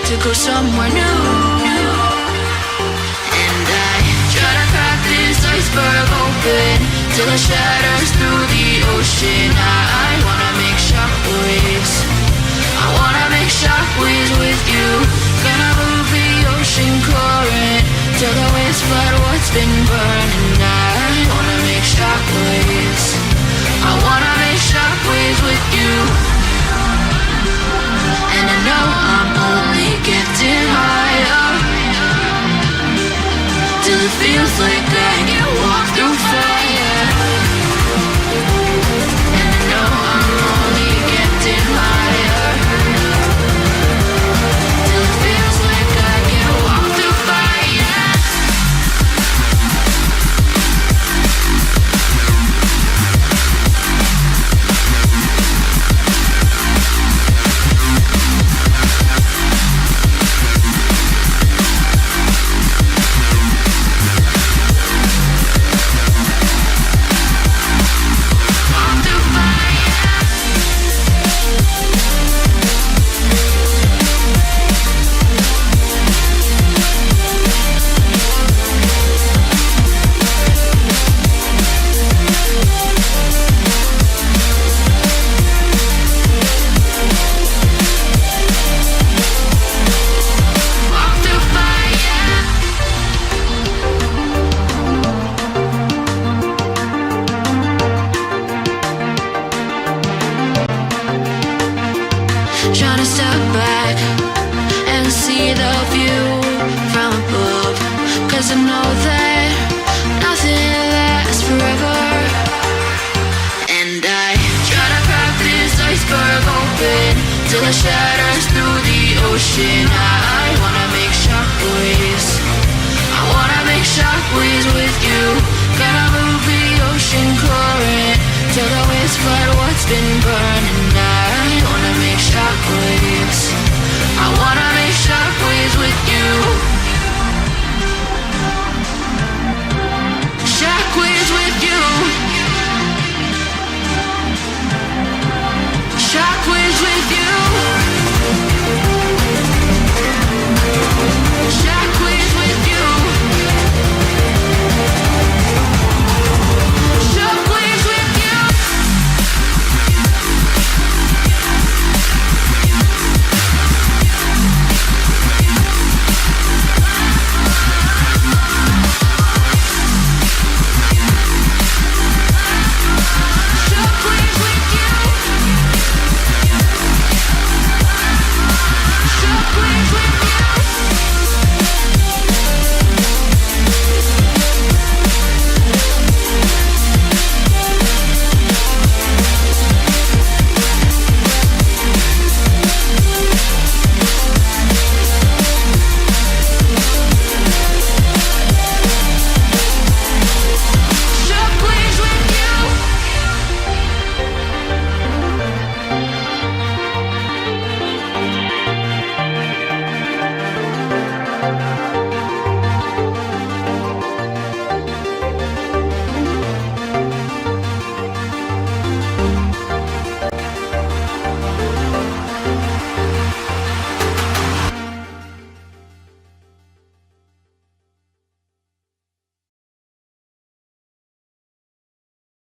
to go somewhere new. And I try to crack this iceberg open till it shatters through the ocean. I wanna make shockwaves. I wanna make shockwaves with you. Gonna move the ocean current till the waves flood what's been burning. I wanna make shockwaves. I wanna make shockwaves with you. And I know I'm only getting higher till it feels like I can walk through fire. And I know I'm only getting higher till it feels like I can walk through fire. Trying to step back and see the view from above, 'cause I know that nothing lasts forever. And I try to crack this iceberg open till it shatters through the ocean. I wanna make shockwaves. I wanna make shockwaves with you. Gonna move the ocean current till the waves flood what's been burning. I wanna make shockwaves. I wanna